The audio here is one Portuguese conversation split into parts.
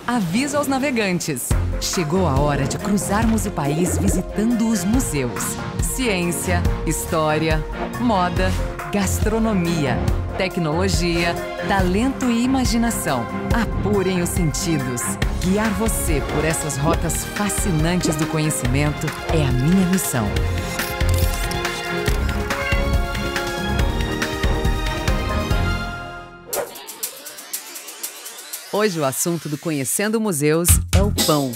avisa aos navegantes. Chegou a hora de cruzarmos o país visitando os museus. Ciência, história, moda, gastronomia, tecnologia, talento e imaginação. Apurem os sentidos. Guiar você por essas rotas fascinantes do conhecimento é a minha missão. Hoje o assunto do Conhecendo Museus é o pão.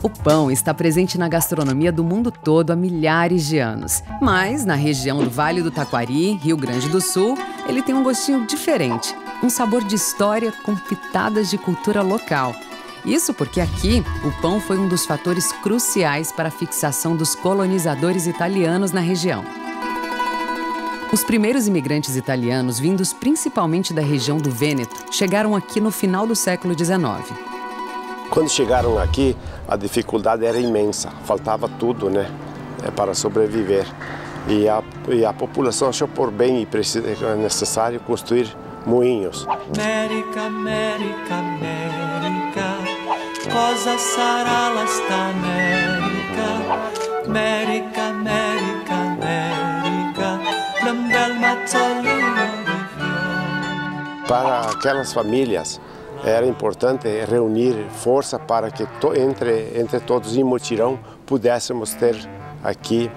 O pão está presente na gastronomia do mundo todo há milhares de anos. Mas, na região do Vale do Taquari, Rio Grande do Sul, ele tem um gostinho diferente. Um sabor de história com pitadas de cultura local. Isso porque aqui, o pão foi um dos fatores cruciais para a fixação dos colonizadores italianos na região. Os primeiros imigrantes italianos, vindos principalmente da região do Vêneto, chegaram aqui no final do século XIX. Quando chegaram aqui, a dificuldade era imensa, faltava tudo, né, para sobreviver. E a população achou por bem e necessário construir moinhos. América, América, América, cosa sarà la sta América? América, América, América, un bel mazzolino di fiori. Para aquelas famílias, era importante reunir força para que entre todos em mutirão pudéssemos ter aqui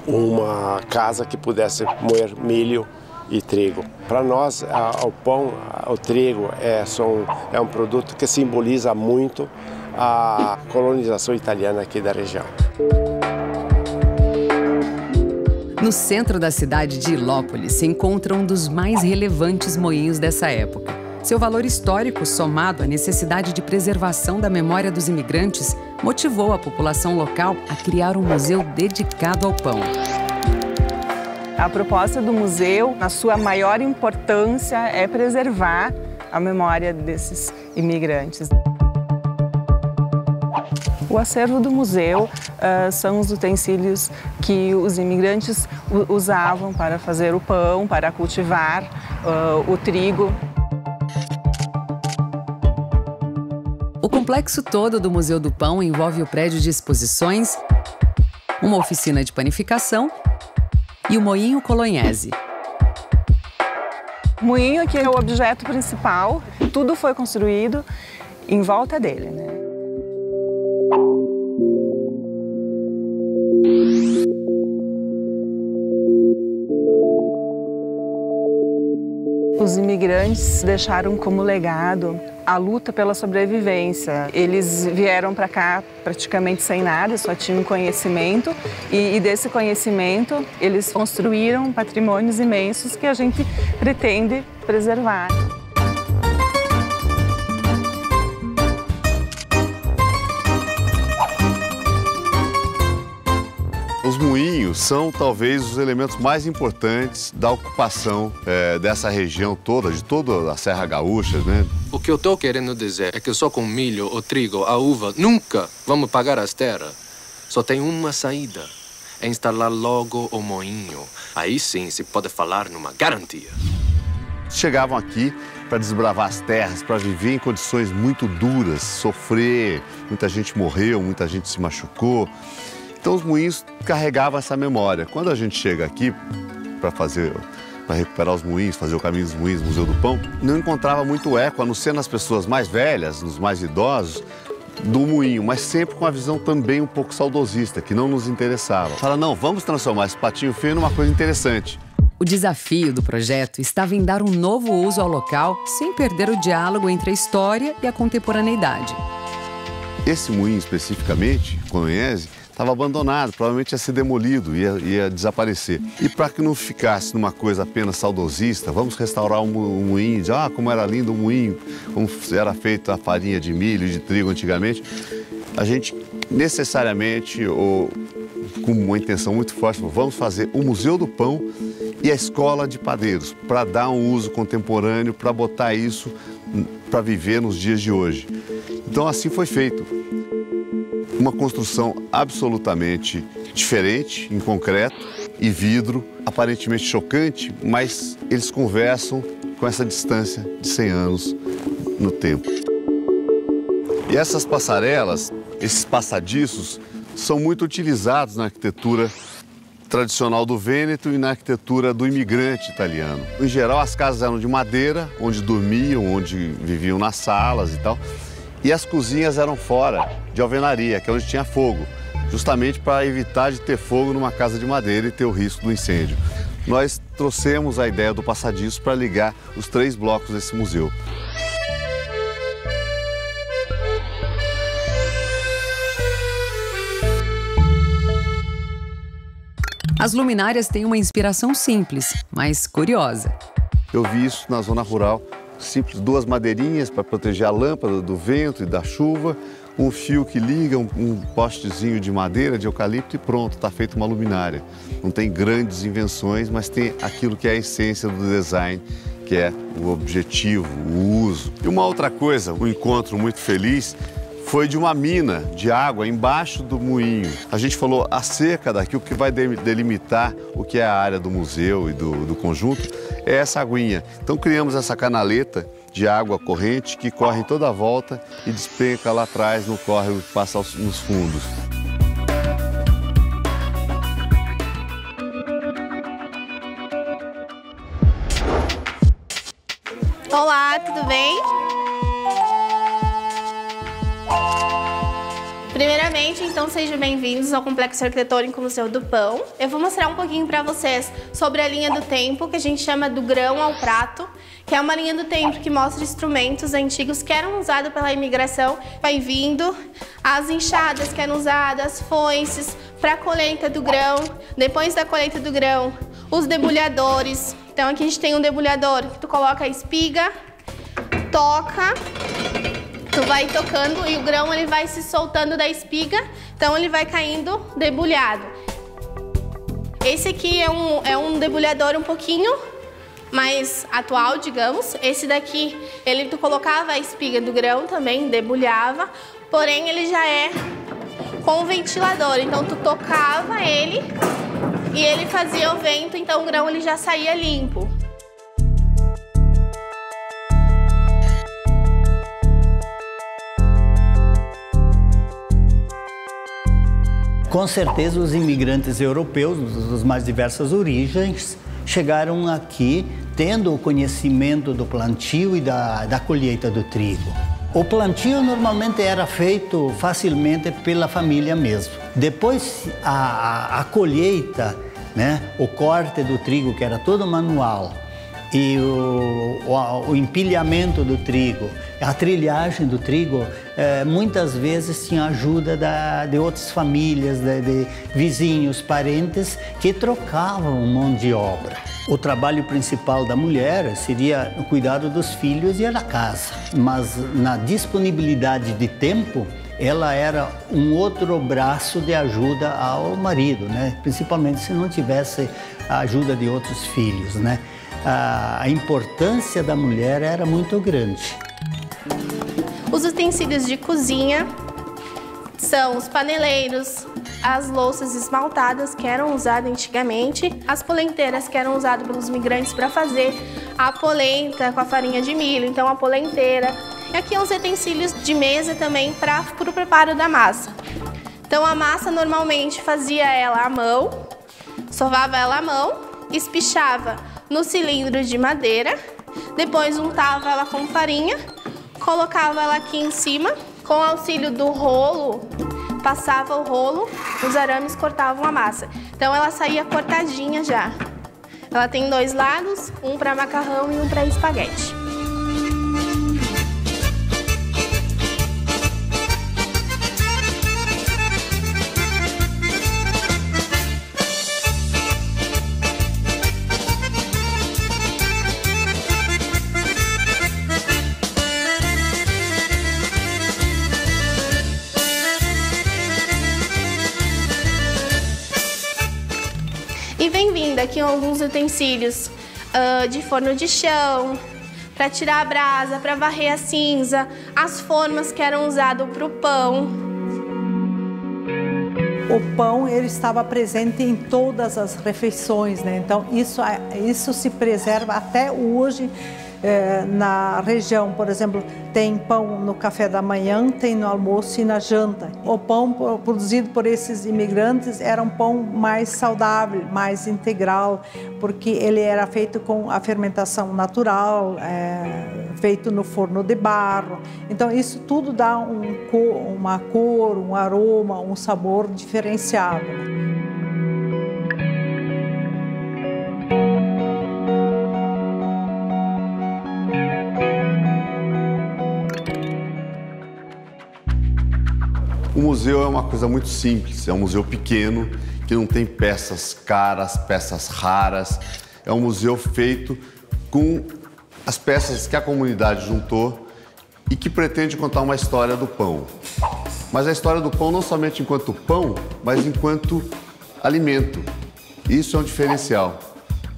uma casa que pudesse moer milho e trigo. Para nós, o pão, o trigo é um produto que simboliza muito a colonização italiana aqui da região. No centro da cidade de Ilópolis se encontra um dos mais relevantes moinhos dessa época. Seu valor histórico, somado à necessidade de preservação da memória dos imigrantes, motivou a população local a criar um museu dedicado ao pão. A proposta do museu, na sua maior importância, é preservar a memória desses imigrantes. O acervo do museu são os utensílios que os imigrantes usavam para fazer o pão, para cultivar o trigo. O complexo todo do Museu do Pão envolve o prédio de exposições, uma oficina de panificação e o moinho Colonhese. O moinho aqui é o objeto principal, tudo foi construído em volta dele, né? Os imigrantes deixaram como legado a luta pela sobrevivência. Eles vieram para cá praticamente sem nada, só tinham conhecimento e desse conhecimento eles construíram patrimônios imensos que a gente pretende preservar. Os moinhos são talvez os elementos mais importantes da ocupação dessa região toda, de toda a Serra Gaúcha, né? O que eu estou querendo dizer é que só com milho, o trigo, a uva, nunca vamos pagar as terras. Só tem uma saída, é instalar logo o moinho. Aí sim se pode falar numa garantia. Chegavam aqui para desbravar as terras, para viver em condições muito duras, sofrer. Muita gente morreu, muita gente se machucou. Então os moinhos carregavam essa memória. Quando a gente chega aqui para recuperar os moinhos, fazer o caminho dos moinhos, Museu do Pão, não encontrava muito eco, a não ser nas pessoas mais velhas, nos mais idosos, do moinho, mas sempre com a visão também um pouco saudosista, que não nos interessava. Fala, não, vamos transformar esse patinho feio numa coisa interessante. O desafio do projeto estava em dar um novo uso ao local, sem perder o diálogo entre a história e a contemporaneidade. Esse moinho especificamente, Colonhese, estava abandonado, provavelmente ia ser demolido, ia desaparecer. E para que não ficasse numa coisa apenas saudosista, vamos restaurar um moinho, dizer, como era lindo o moinho, como era feita a farinha de milho e de trigo antigamente, a gente necessariamente, com uma intenção muito forte, vamos fazer o Museu do Pão e a Escola de Padeiros, para dar um uso contemporâneo, para botar isso para viver nos dias de hoje. Então assim foi feito. Uma construção absolutamente diferente, em concreto e vidro, aparentemente chocante, mas eles conversam com essa distância de 100 anos no tempo. E essas passarelas, esses passadiços, são muito utilizados na arquitetura tradicional do Vêneto e na arquitetura do imigrante italiano. Em geral, as casas eram de madeira, onde dormiam, onde viviam nas salas e tal. E as cozinhas eram fora, de alvenaria, que é onde tinha fogo, justamente para evitar de ter fogo numa casa de madeira e ter o risco do incêndio. Nós trouxemos a ideia do passadiço para ligar os 3 blocos desse museu. As luminárias têm uma inspiração simples, mas curiosa. Eu vi isso na zona rural, simples, 2 madeirinhas para proteger a lâmpada do vento e da chuva, um fio que liga, um postezinho de madeira, de eucalipto e pronto, está feita uma luminária. Não tem grandes invenções, mas tem aquilo que é a essência do design, que é o objetivo, o uso. E uma outra coisa, um encontro muito feliz, foi de uma mina de água embaixo do moinho. A gente falou a cerca daqui, o que vai delimitar o que é a área do museu e do conjunto, é essa aguinha. Então criamos essa canaleta de água corrente que corre em toda a volta e despenca lá atrás no córrego que passa nos fundos. Olá, tudo bem? Primeiramente, então, sejam bem-vindos ao Complexo Arquitetônico Museu do Pão. Eu vou mostrar um pouquinho para vocês sobre a linha do tempo, que a gente chama do grão ao prato, que é uma linha do tempo que mostra instrumentos antigos que eram usados pela imigração. Vai vindo as enxadas que eram usadas, as foices para a colheita do grão. Depois da colheita do grão, os debulhadores. Então, aqui a gente tem um debulhador que tu coloca a espiga, toca, tu vai tocando e o grão ele vai se soltando da espiga, então ele vai caindo debulhado. Esse aqui é um debulhador um pouquinho mais atual, digamos. Esse daqui, tu colocava a espiga do grão também, debulhava, porém ele já é com ventilador, então tu tocava ele e ele fazia o vento, então o grão ele já saía limpo. Com certeza, os imigrantes europeus, das mais diversas origens, chegaram aqui tendo o conhecimento do plantio e da colheita do trigo. O plantio normalmente era feito facilmente pela família mesmo. Depois, a colheita, né, o corte do trigo, que era todo manual, e o empilhamento do trigo, a trilhagem do trigo, muitas vezes tinha ajuda de outras famílias, de vizinhos, parentes, que trocavam mão de obra. O trabalho principal da mulher seria o cuidado dos filhos e da casa, mas na disponibilidade de tempo, ela era um outro braço de ajuda ao marido, né? Principalmente se não tivesse a ajuda de outros filhos, né? A importância da mulher era muito grande. Os utensílios de cozinha são os paneleiros, as louças esmaltadas que eram usadas antigamente, as polenteiras que eram usadas pelos migrantes para fazer a polenta com a farinha de milho, então a polenteira. E aqui os utensílios de mesa também para o preparo da massa. Então a massa normalmente fazia ela à mão, sovava ela à mão, espichava no cilindro de madeira, depois untava ela com farinha, colocava ela aqui em cima, com auxílio do rolo, passava o rolo, os arames cortavam a massa. Então ela saía cortadinha já. Ela tem 2 lados, um para macarrão e um para espaguete. E vem vindo aqui alguns utensílios de forno de chão, para tirar a brasa, para varrer a cinza, as formas que eram usadas para o pão. O pão ele estava presente em todas as refeições, né? Então isso se preserva até hoje Na região, por exemplo, tem pão no café da manhã, tem no almoço e na janta. O pão produzido por esses imigrantes era um pão mais saudável, mais integral, porque ele era feito com a fermentação natural, feito no forno de barro. Então isso tudo dá uma cor, um aroma, um sabor diferenciado. O museu é uma coisa muito simples, é um museu pequeno, que não tem peças caras, peças raras. É um museu feito com as peças que a comunidade juntou e que pretende contar uma história do pão. Mas a história do pão não somente enquanto pão, mas enquanto alimento. Isso é um diferencial.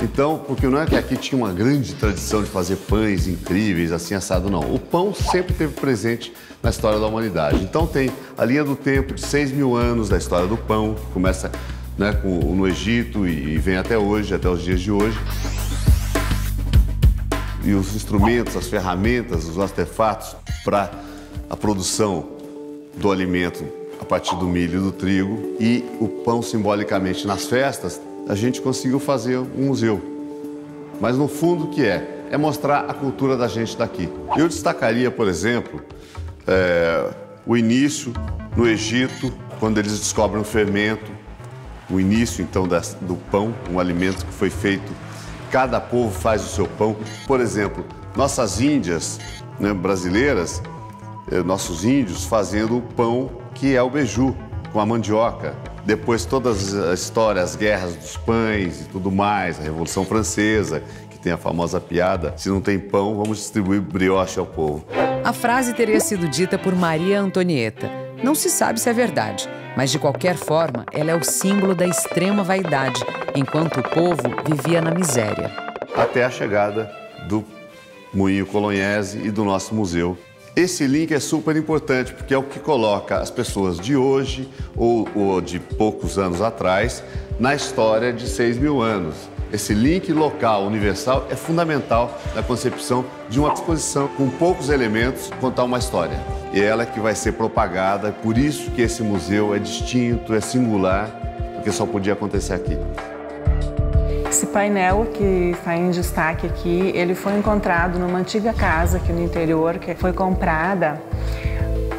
Então, porque não é que aqui tinha uma grande tradição de fazer pães incríveis, assim, assado, não. O pão sempre esteve presente na história da humanidade. Então tem a linha do tempo de 6.000 anos da história do pão, que começa, né, no Egito e vem até hoje, até os dias de hoje. E os instrumentos, as ferramentas, os artefatos para a produção do alimento a partir do milho e do trigo e o pão simbolicamente nas festas, a gente conseguiu fazer um museu. Mas no fundo o que é? É mostrar a cultura da gente daqui. Eu destacaria, por exemplo, o início no Egito, quando eles descobrem o fermento, o início então do pão, um alimento que foi feito, cada povo faz o seu pão. Por exemplo, nossas índias, né, brasileiras, nossos índios fazendo o pão que é o beiju, com a mandioca. Depois todas as histórias, as guerras dos pães e tudo mais, a Revolução Francesa, que tem a famosa piada, se não tem pão, vamos distribuir brioche ao povo. A frase teria sido dita por Maria Antonieta. Não se sabe se é verdade, mas de qualquer forma, ela é o símbolo da extrema vaidade, enquanto o povo vivia na miséria. Até a chegada do Moinho Colonhese e do nosso museu. Esse link é super importante porque é o que coloca as pessoas de hoje ou de poucos anos atrás na história de 6.000 anos. Esse link local, universal, é fundamental na concepção de uma exposição com poucos elementos, contar uma história. E é ela que vai ser propagada, é por isso que esse museu é distinto, é singular, porque só podia acontecer aqui. Esse painel que está em destaque aqui, ele foi encontrado numa antiga casa aqui no interior, que foi comprada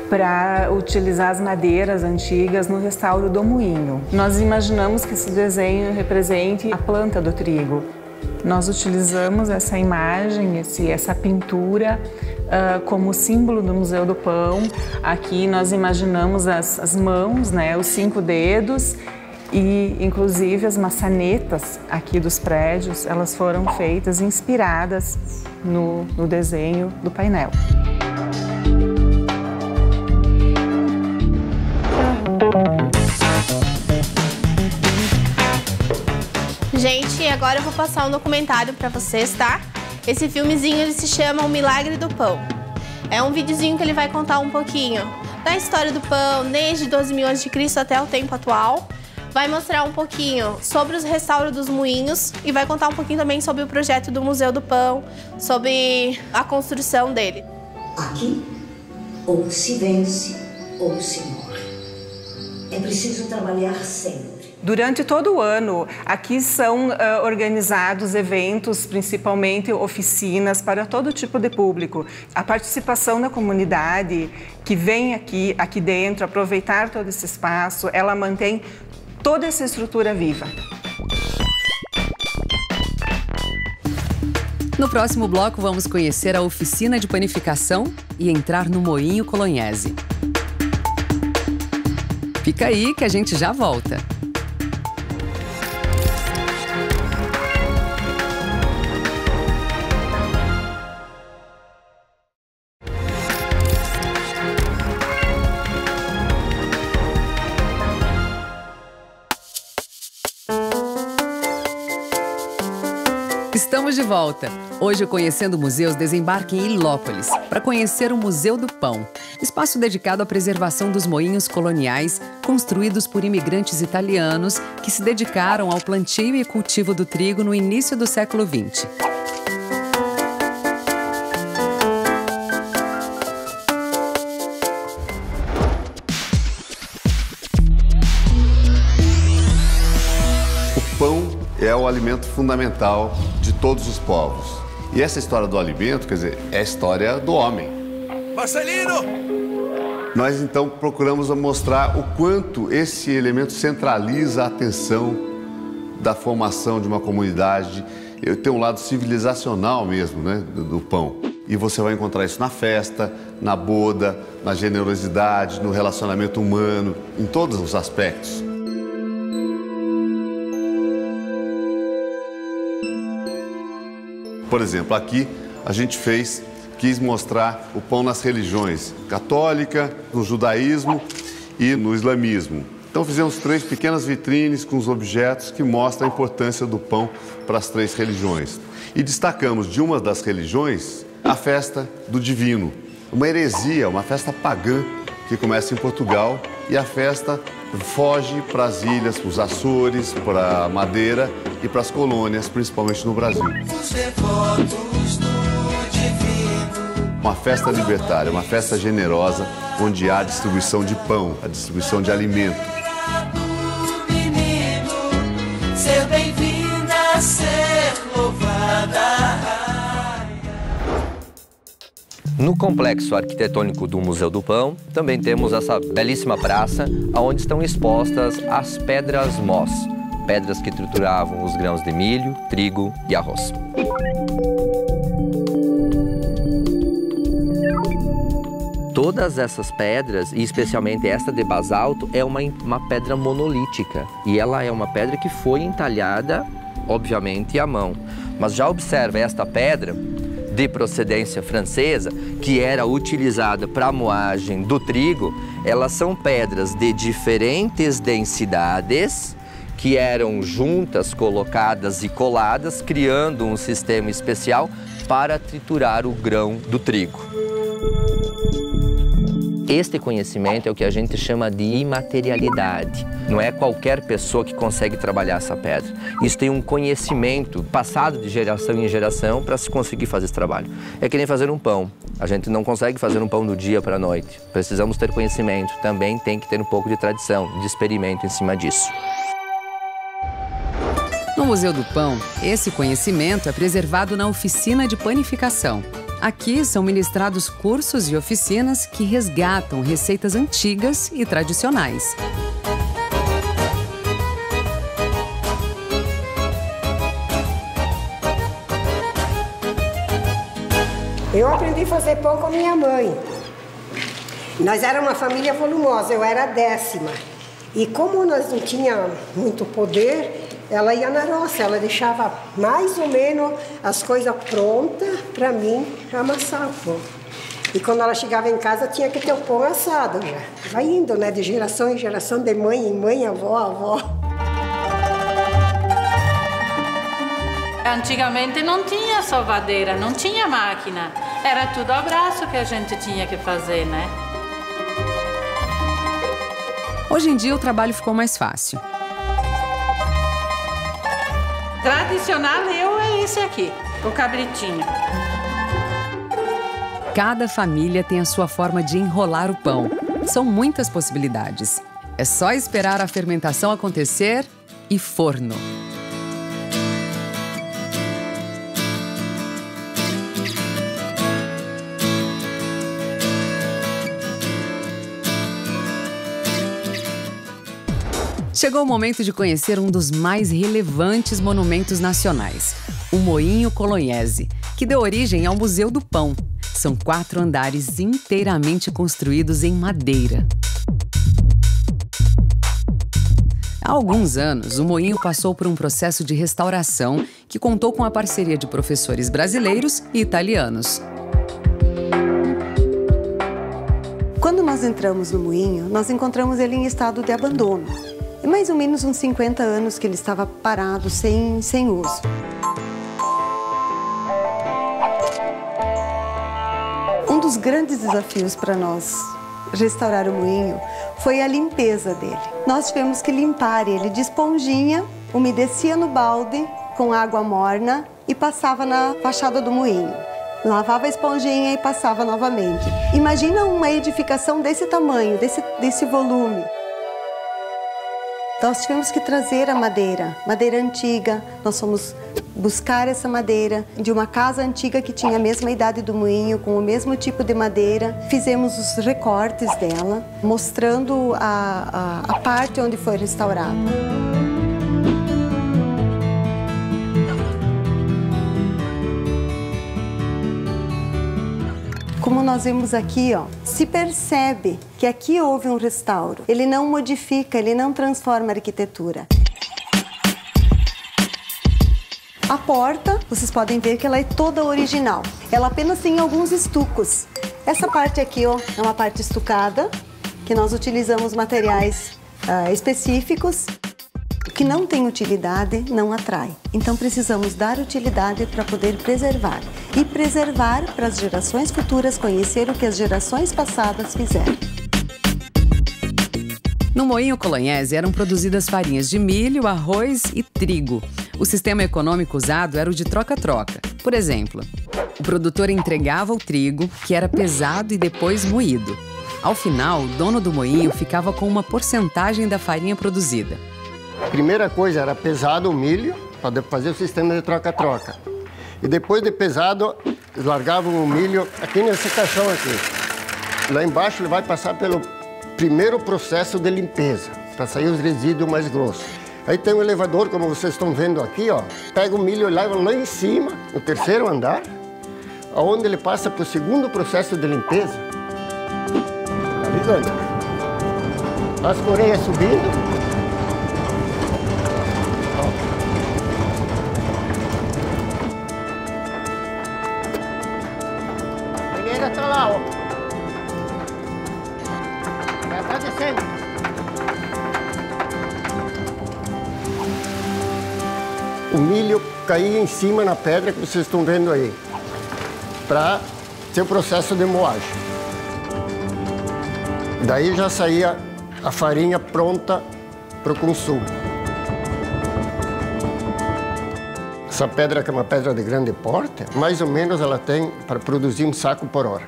para utilizar as madeiras antigas no restauro do moinho. Nós imaginamos que esse desenho represente a planta do trigo. Nós utilizamos essa imagem, essa pintura como símbolo do Museu do Pão. Aqui nós imaginamos as mãos, né, os 5 dedos, e inclusive as maçanetas aqui dos prédios, elas foram feitas inspiradas no desenho do painel. Gente, agora eu vou passar um documentário para vocês, tá? Esse filmezinho ele se chama O Milagre do Pão. É um videozinho que ele vai contar um pouquinho da história do pão, desde 12.000 a.C. até o tempo atual. Vai mostrar um pouquinho sobre os restauros dos moinhos e vai contar um pouquinho também sobre o projeto do Museu do Pão, sobre a construção dele. Aqui, ou se vence ou se morre. É preciso trabalhar sempre. Durante todo o ano, aqui são organizados eventos, principalmente oficinas para todo tipo de público. A participação da comunidade que vem aqui dentro, aproveitar todo esse espaço, ela mantém toda essa estrutura viva. No próximo bloco, vamos conhecer a oficina de panificação e entrar no Moinho Colonhese. Fica aí que a gente já volta. Estamos de volta. Hoje o Conhecendo Museus desembarca em Ilópolis para conhecer o Museu do Pão, espaço dedicado à preservação dos moinhos coloniais construídos por imigrantes italianos que se dedicaram ao plantio e cultivo do trigo no início do século XX. o alimento fundamental de todos os povos. E essa história do alimento, quer dizer, é a história do homem. Marcelino! Nós, então, procuramos mostrar o quanto esse elemento centraliza a atenção da formação de uma comunidade. Tem um lado civilizacional mesmo, né, do pão. E você vai encontrar isso na festa, na boda, na generosidade, no relacionamento humano, em todos os aspectos. Por exemplo, aqui a gente quis mostrar o pão nas religiões católica, no judaísmo e no islamismo. Então fizemos 3 pequenas vitrines com os objetos que mostram a importância do pão para as 3 religiões. E destacamos de uma das religiões a festa do divino, uma heresia, uma festa pagã que começa em Portugal, e a festa foge para as ilhas, para os Açores, para a Madeira e para as colônias, principalmente no Brasil. Os devotos do divino. Uma festa libertária, uma festa generosa, onde há a distribuição de pão, a distribuição de alimento. Menino, ser bem-vinda, ser louvada. No complexo arquitetônico do Museu do Pão, também temos essa belíssima praça, onde estão expostas as pedras mós, pedras que trituravam os grãos de milho, trigo e arroz. Todas essas pedras, e especialmente esta de basalto, é uma pedra monolítica. E ela é uma pedra que foi entalhada, obviamente, à mão. Mas já observa esta pedra de procedência francesa, que era utilizada para a moagem do trigo. Elas são pedras de diferentes densidades, que eram juntas, colocadas e coladas, criando um sistema especial para triturar o grão do trigo. Este conhecimento é o que a gente chama de imaterialidade. Não é qualquer pessoa que consegue trabalhar essa pedra. Isso tem um conhecimento passado de geração em geração para se conseguir fazer esse trabalho. É que nem fazer um pão. A gente não consegue fazer um pão do dia para a noite. Precisamos ter conhecimento. Também tem que ter um pouco de tradição, de experimento em cima disso. No Museu do Pão, esse conhecimento é preservado na oficina de panificação. Aqui são ministrados cursos e oficinas que resgatam receitas antigas e tradicionais. Eu aprendi a fazer pão com minha mãe. Nós éramos uma família volumosa, eu era a 10ª. E como nós não tínhamos muito poder, ela ia na roça, ela deixava mais ou menos as coisas prontas para mim amassar o pão. E quando ela chegava em casa, tinha que ter o pão assado já. Vai indo, né, de geração em geração, de mãe em mãe, avó, avó. Antigamente não tinha sovadeira, não tinha máquina. Era tudo a braço que a gente tinha que fazer, né? Hoje em dia o trabalho ficou mais fácil. Tradicional é esse aqui, o cabritinho. Cada família tem a sua forma de enrolar o pão. São muitas possibilidades. É só esperar a fermentação acontecer e forno. Chegou o momento de conhecer um dos mais relevantes monumentos nacionais, o Moinho Colonhese, que deu origem ao Museu do Pão. São 4 andares inteiramente construídos em madeira. Há alguns anos, o moinho passou por um processo de restauração que contou com a parceria de professores brasileiros e italianos. Quando nós entramos no moinho, nós encontramos ele em estado de abandono. É mais ou menos uns 50 anos que ele estava parado, sem uso. Um dos grandes desafios para nós restaurar o moinho foi a limpeza dele. Nós tivemos que limpar ele de esponjinha, umedecia no balde com água morna e passava na fachada do moinho. Lavava a esponjinha e passava novamente. Imagina uma edificação desse tamanho, desse volume. Nós tivemos que trazer a madeira antiga. Nós fomos buscar essa madeira de uma casa antiga que tinha a mesma idade do moinho, com o mesmo tipo de madeira. Fizemos os recortes dela, mostrando a parte onde foi restaurada. Como nós vemos aqui, ó, se percebe que aqui houve um restauro. Ele não modifica, ele não transforma a arquitetura. A porta, vocês podem ver que ela é toda original. Ela apenas tem alguns estucos. Essa parte aqui, ó, é uma parte estucada, que nós utilizamos materiais específicos. O que não tem utilidade não atrai. Então precisamos dar utilidade para poder preservar. E preservar para as gerações futuras conhecer o que as gerações passadas fizeram. No moinho Colonhese eram produzidas farinhas de milho, arroz e trigo. O sistema econômico usado era o de troca-troca. Por exemplo, o produtor entregava o trigo, que era pesado e depois moído. Ao final, o dono do moinho ficava com uma porcentagem da farinha produzida. A primeira coisa era pesado o milho, para fazer o sistema de troca-troca. E depois de pesado, eles largavam o milho aqui nesse caixão aqui. Lá embaixo ele vai passar pelo primeiro processo de limpeza, para sair os resíduos mais grossos. Aí tem um elevador, como vocês estão vendo aqui, ó. Pega o milho e leva lá em cima, no terceiro andar, onde ele passa para o segundo processo de limpeza. Tá vendo? As coreias subindo. Tá lá, ó. Tá descendo. O milho caía em cima na pedra que vocês estão vendo aí, para ser o processo de moagem. Daí já saía a farinha pronta para o consumo. Essa pedra, que é uma pedra de grande porte, mais ou menos ela tem para produzir um saco por hora.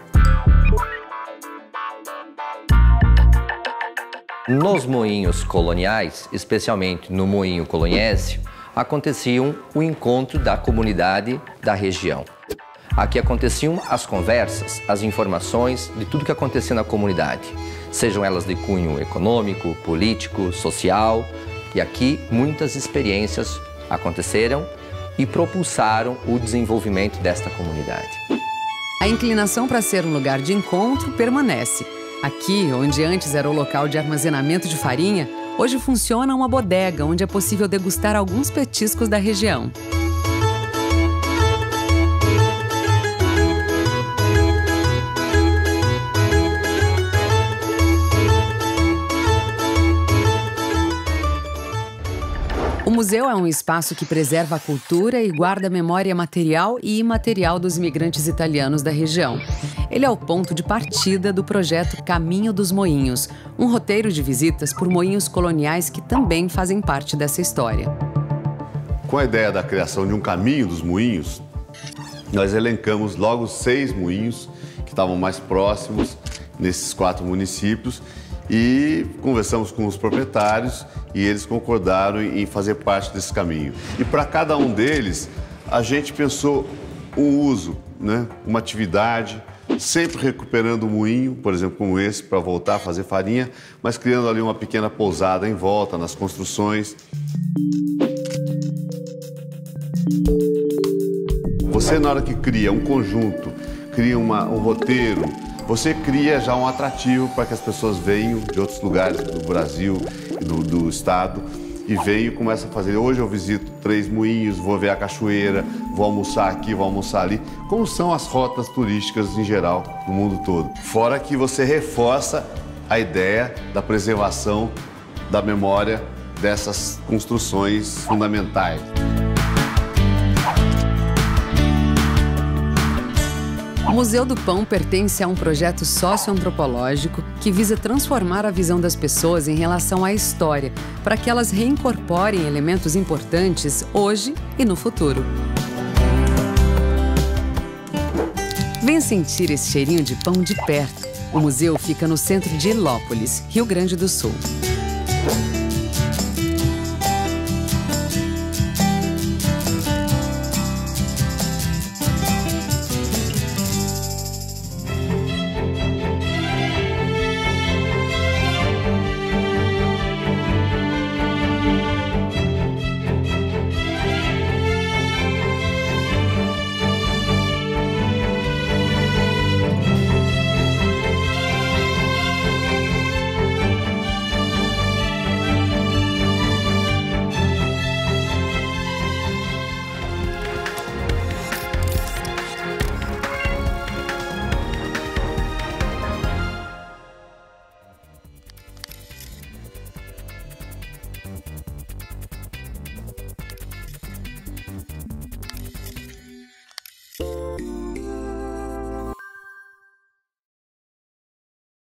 Nos moinhos coloniais, especialmente no moinho Colonhese, aconteciam o encontro da comunidade da região. Aqui aconteciam as conversas, as informações de tudo que acontecia na comunidade, sejam elas de cunho econômico, político, social. E aqui muitas experiências aconteceram e propulsaram o desenvolvimento desta comunidade. A inclinação para ser um lugar de encontro permanece. Aqui, onde antes era o local de armazenamento de farinha, hoje funciona uma bodega onde é possível degustar alguns petiscos da região. O museu é um espaço que preserva a cultura e guarda a memória material e imaterial dos imigrantes italianos da região. Ele é o ponto de partida do projeto Caminho dos Moinhos, um roteiro de visitas por moinhos coloniais que também fazem parte dessa história. Com a ideia da criação de um Caminho dos Moinhos, nós elencamos logo 6 moinhos que estavam mais próximos nesses 4 municípios e conversamos com os proprietários e eles concordaram em fazer parte desse caminho. E para cada um deles, a gente pensou um uso, né? Uma atividade, sempre recuperando o moinho, por exemplo, como esse, para voltar a fazer farinha, mas criando ali uma pequena pousada em volta, nas construções. Você, na hora que cria um conjunto, cria um roteiro, você cria já um atrativo para que as pessoas venham de outros lugares do Brasil, do estado, e venham e começam a fazer. Hoje eu visito 3 moinhos, vou ver a cachoeira, vou almoçar aqui, vou almoçar ali. Como são as rotas turísticas em geral, no mundo todo. Fora que você reforça a ideia da preservação da memória dessas construções fundamentais. O Museu do Pão pertence a um projeto socioantropológico que visa transformar a visão das pessoas em relação à história, para que elas reincorporem elementos importantes hoje e no futuro. Venha sentir esse cheirinho de pão de perto. O museu fica no centro de Ilópolis, Rio Grande do Sul.